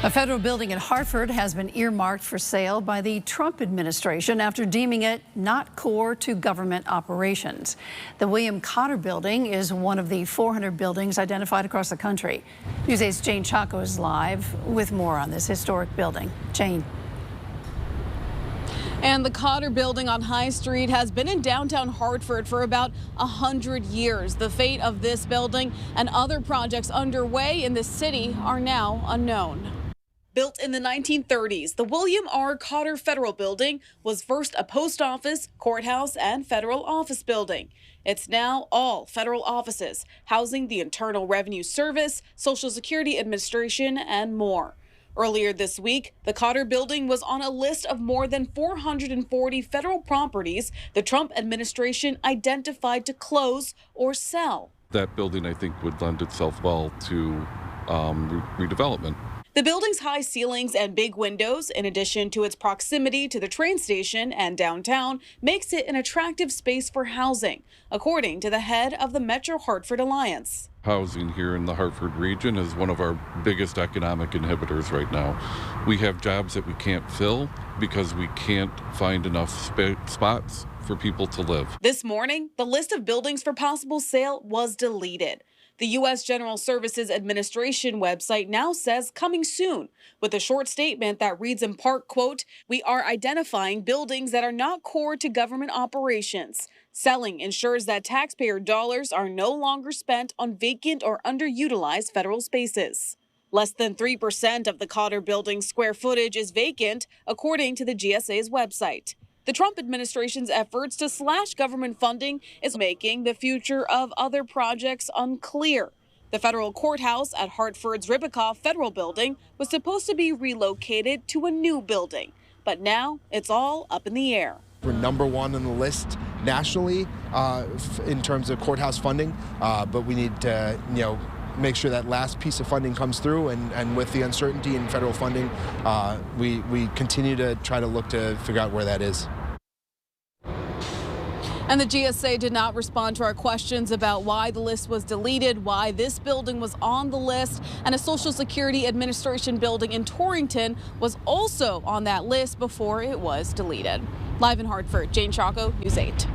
A federal building in Hartford has been earmarked for sale by the Trump administration after deeming it not core to government operations. The Cotter Building is one of the 400 buildings identified across the country. News 8's Jane Chaco is live with more on this historic building. Jane. And the Cotter Building on High Street has been in downtown Hartford for about 100 years. The fate of this building and other projects underway in the city are now unknown. Built in the 1930s, the William R. Cotter Federal Building was first a post office, courthouse, and federal office building. It's now all federal offices, housing the Internal Revenue Service, Social Security Administration, and more. Earlier this week, the Cotter Building was on a list of more than 440 federal properties the Trump administration identified to close or sell. That building, I think, would lend itself well to redevelopment. The building's high ceilings and big windows, in addition to its proximity to the train station and downtown, makes it an attractive space for housing, according to the head of the Metro Hartford Alliance. Housing here in the Hartford region is one of our biggest economic inhibitors right now. We have jobs that we can't fill because we can't find enough spots for people to live. This morning, the list of buildings for possible sale was deleted. The U.S. General Services Administration website now says coming soon, with a short statement that reads in part, quote, "We are identifying buildings that are not core to government operations. Selling ensures that taxpayer dollars are no longer spent on vacant or underutilized federal spaces." Less than 3% of the Cotter Building's square footage is vacant, according to the GSA's website. The Trump administration's efforts to slash government funding is making the future of other projects unclear. The federal courthouse at Hartford's Ribicoff Federal Building was supposed to be relocated to a new building, but now it's all up in the air. We're number one on the list nationally in terms of courthouse funding, but we need to, make sure that last piece of funding comes through, and with the uncertainty in federal funding, we continue to try to look to figure out where that is. And the GSA did not respond to our questions about why the list was deleted, why this building was on the list, and a Social Security Administration building in Torrington was also on that list before it was deleted. Live in Hartford, Jane Chaco, News 8.